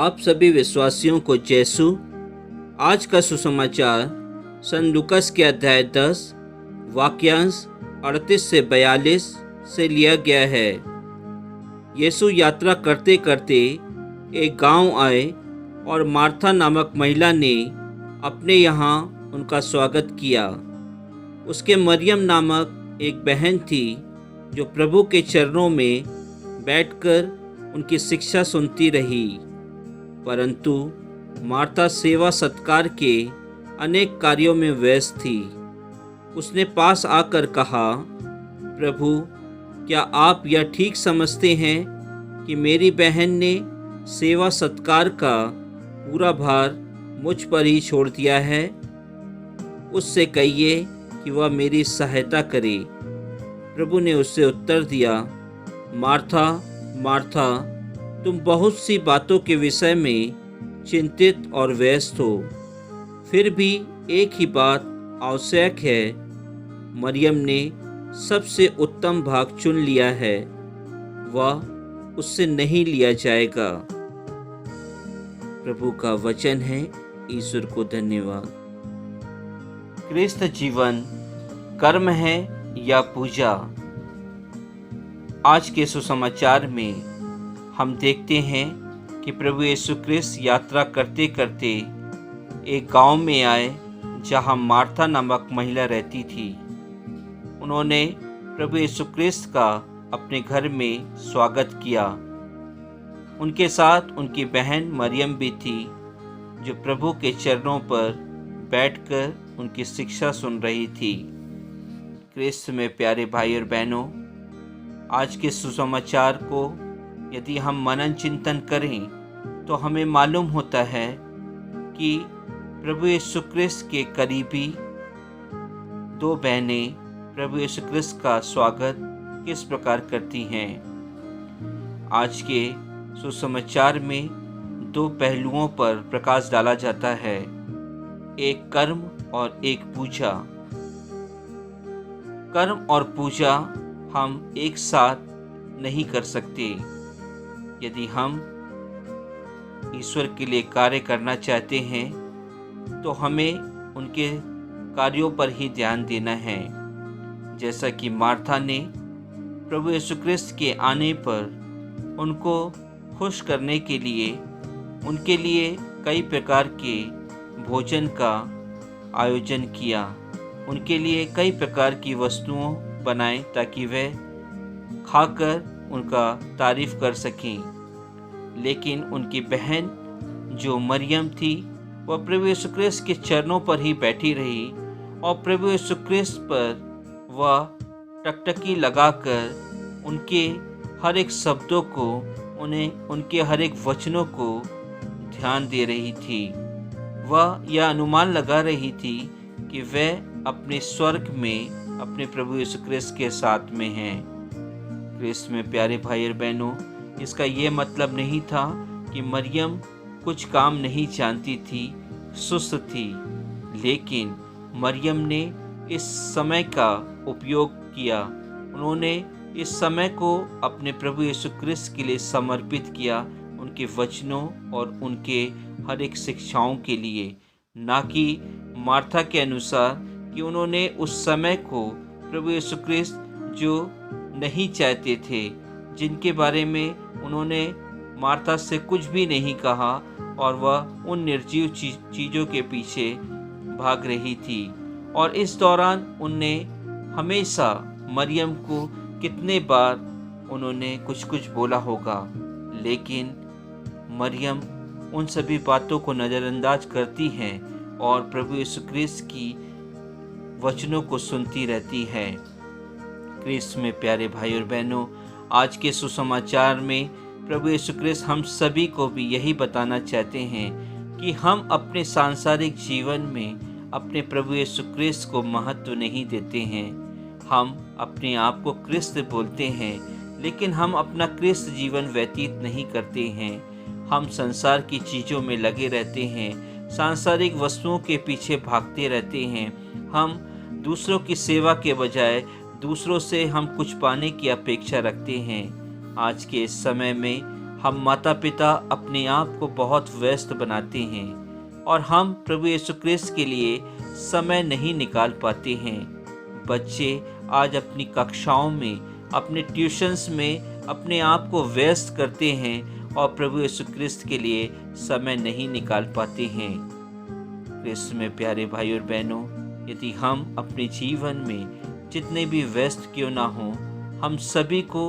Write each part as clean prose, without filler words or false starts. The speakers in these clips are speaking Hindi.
आप सभी विश्वासियों को जैसु। आज का सुसमाचार सन लूकास के अध्याय 10 वाक्यांश 38 से 42 से लिया गया है। यीशु यात्रा करते करते एक गांव आए और मार्था नामक महिला ने अपने यहाँ उनका स्वागत किया। उसके मरियम नामक एक बहन थी जो प्रभु के चरणों में बैठकर उनकी शिक्षा सुनती रही। परंतु मार्था सेवा सत्कार के अनेक कार्यों में व्यस्त थी। उसने पास आकर कहा, प्रभु, क्या आप यह ठीक समझते हैं कि मेरी बहन ने सेवा सत्कार का पूरा भार मुझ पर ही छोड़ दिया है? उससे कहिए कि वह मेरी सहायता करे। प्रभु ने उससे उत्तर दिया, मार्था, मार्था, तुम बहुत सी बातों के विषय में चिंतित और व्यस्त हो, फिर भी एक ही बात आवश्यक है। मरियम ने सबसे उत्तम भाग चुन लिया है, वह उससे नहीं लिया जाएगा। प्रभु का वचन है। ईश्वर को धन्यवाद। क्रिस्त जीवन कर्म है या पूजा? आज के सुसमाचार में हम देखते हैं कि प्रभु यीशु क्रिस्त यात्रा करते करते एक गांव में आए जहां मार्था नामक महिला रहती थी। उन्होंने प्रभु यीशु क्रिस्त का अपने घर में स्वागत किया। उनके साथ उनकी बहन मरियम भी थी जो प्रभु के चरणों पर बैठकर उनकी शिक्षा सुन रही थी। क्रिस्त में प्यारे भाई और बहनों, आज के सुसमाचार को यदि हम मनन चिंतन करें तो हमें मालूम होता है कि प्रभु यीशु क्रिस्त के करीबी दो बहनें प्रभु यीशु क्रिस्त का स्वागत किस प्रकार करती हैं। आज के सुसमाचार में दो पहलुओं पर प्रकाश डाला जाता है, एक कर्म और एक पूजा। कर्म और पूजा हम एक साथ नहीं कर सकते। यदि हम ईश्वर के लिए कार्य करना चाहते हैं तो हमें उनके कार्यों पर ही ध्यान देना है। जैसा कि मार्था ने प्रभु यीशु क्रिस्त के आने पर उनको खुश करने के लिए उनके लिए कई प्रकार के भोजन का आयोजन किया, उनके लिए कई प्रकार की वस्तुओं बनाएं ताकि वे खाकर उनका तारीफ कर सकें। लेकिन उनकी बहन जो मरियम थी वह प्रभु यीशु क्रिस्त के चरणों पर ही बैठी रही और प्रभु यीशु क्रिस्त पर वह टकटकी लगाकर उनके हर एक शब्दों को, उनके हर एक वचनों को ध्यान दे रही थी। वह यह अनुमान लगा रही थी कि वह अपने स्वर्ग में अपने प्रभु यीशु क्रिस्त के साथ में हैं। क्रिस्त में प्यारे भाई और बहनों, इसका ये मतलब नहीं था कि मरियम कुछ काम नहीं जानती थी, सुस्त थी, लेकिन मरियम ने इस समय का उपयोग किया। उन्होंने इस समय को अपने प्रभु यीशु क्रिस्त के लिए समर्पित किया, उनके वचनों और उनके हर एक शिक्षाओं के लिए, ना कि मार्था के अनुसार कि उन्होंने उस समय को प्रभु यीशु क्रिस्त जो नहीं चाहते थे, जिनके बारे में उन्होंने मार्था से कुछ भी नहीं कहा और वह उन निर्जीव चीज़ों के पीछे भाग रही थी। और इस दौरान उनने हमेशा मरियम को कितने बार उन्होंने कुछ कुछ बोला होगा, लेकिन मरियम उन सभी बातों को नज़रअंदाज करती हैं और प्रभु यीशु क्रिस्त की वचनों को सुनती रहती है। क्रिस्त में प्यारे भाई और बहनों, आज के सुसमाचार में प्रभु यीशु क्रिस्त हम सभी को भी यही बताना चाहते हैं कि हम अपने सांसारिक जीवन में अपने प्रभु यीशु क्रिस्त को महत्व नहीं देते हैं। हम अपने आप को क्रिस्त बोलते हैं, लेकिन हम अपना क्रिस्त जीवन व्यतीत नहीं करते हैं। हम संसार की चीज़ों में लगे रहते हैं, सांसारिक वस्तुओं के पीछे भागते रहते हैं। हम दूसरों की सेवा के बजाय दूसरों से हम कुछ पाने की अपेक्षा रखते हैं। आज के इस समय में हम माता पिता अपने आप को बहुत व्यस्त बनाते हैं और हम प्रभु यीशु क्रिस्त के लिए समय नहीं निकाल पाते हैं। बच्चे आज अपनी कक्षाओं में, अपने ट्यूशन्स में अपने आप को व्यस्त करते हैं और प्रभु यीशु क्रिस्त के लिए समय नहीं निकाल पाते हैं। क्रिस्त में प्यारे भाई और बहनों, यदि हम अपने जीवन में जितने भी व्यस्त क्यों ना हों, हम सभी को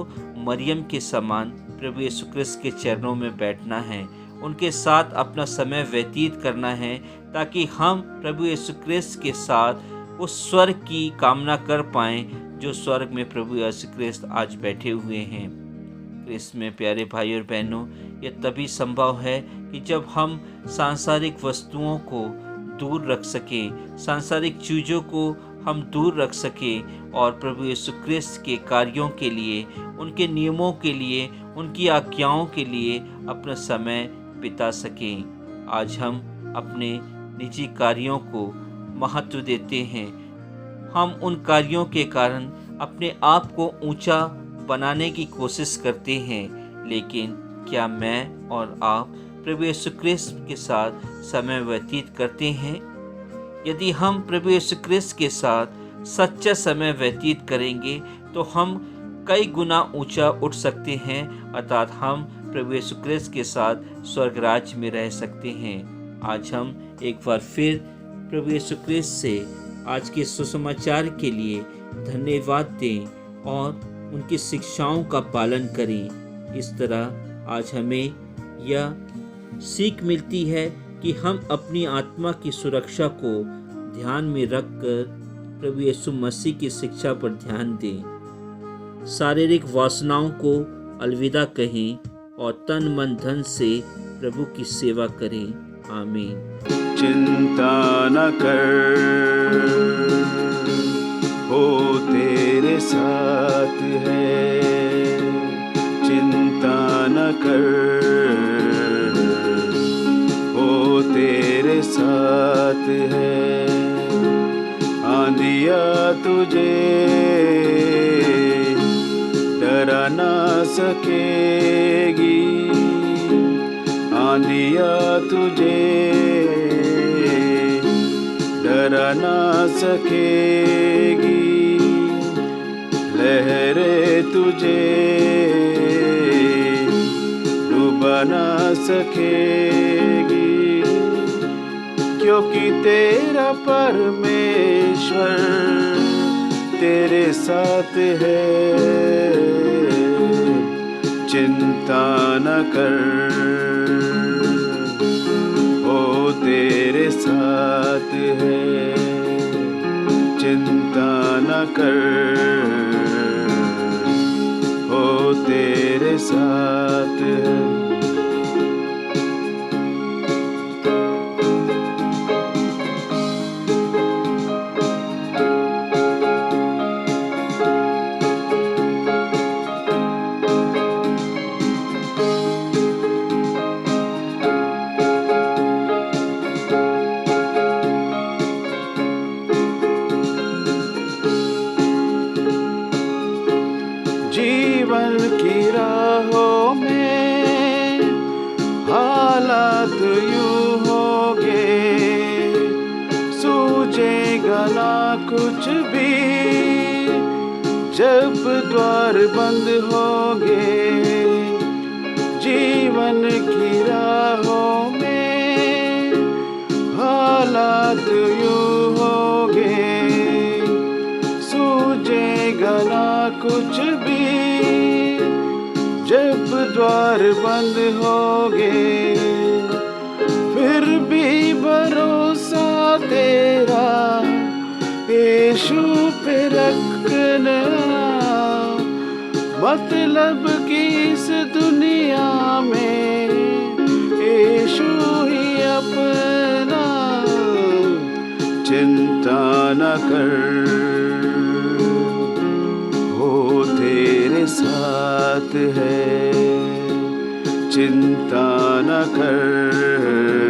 मरियम के समान प्रभु यीशु क्रिस्त के चरणों में बैठना है, उनके साथ अपना समय व्यतीत करना है, ताकि हम प्रभु यीशु क्रिस्त के साथ उस स्वर्ग की कामना कर पाएं जो स्वर्ग में प्रभु यीशु क्रिस्त आज बैठे हुए हैं। क्रिस्त में प्यारे भाई और बहनों, यह तभी संभव है कि जब हम सांसारिक वस्तुओं को दूर रख सकें, सांसारिक चीज़ों को हम दूर रख सकें और प्रभु यीशु क्रिस्त के कार्यों के लिए, उनके नियमों के लिए, उनकी आज्ञाओं के लिए अपना समय बिता सकें। आज हम अपने निजी कार्यों को महत्व देते हैं। हम उन कार्यों के कारण अपने आप को ऊंचा बनाने की कोशिश करते हैं, लेकिन क्या मैं और आप प्रभु यीशु क्रिस्त के साथ समय व्यतीत करते हैं? यदि हम प्रभु यीशु क्रिस्त के साथ सच्चा समय व्यतीत करेंगे तो हम कई गुना ऊंचा उठ सकते हैं, अर्थात हम प्रभु यीशु क्रिस्त के साथ स्वर्ग राज्य में रह सकते हैं। आज हम एक बार फिर प्रभु यीशु क्रिस्त से आज के सुसमाचार के लिए धन्यवाद दें और उनकी शिक्षाओं का पालन करें। इस तरह आज हमें यह सीख मिलती है कि हम अपनी आत्मा की सुरक्षा को ध्यान में रखकर प्रभु यीशु मसीह की शिक्षा पर ध्यान दें, शारीरिक वासनाओं को अलविदा कहें और तन मन धन से प्रभु की सेवा करें। आमीन। चिंता न कर, वो तेरे साथ है। चिंता न कर, वो तेरे साथ है। आंधिया तुझे डरा ना सकेगी, आंधिया तुझे डरा ना सकेगी। लहरें तुझे डुबा ना सकेगी, क्योंकि तेरा परमेश्वर तेरे साथ है। चिंता न कर, वो तेरे साथ है। चिंता न कर, वो तेरे साथ है। जीवन की राहों में हालात यूं होंगे, सूझेगा ना कुछ भी जब द्वार बंद होंगे। जीवन की राहों में हालात यूं होंगे, सूझेगा ना कुछ भी जब द्वार बंद होंगे। फिर भी भरोसा तेरा यीशु पे रखना, मतलब कि इस दुनिया में यीशु ही अपना। चिंता न कर, वो तेरे साथ है। चिंता न कर,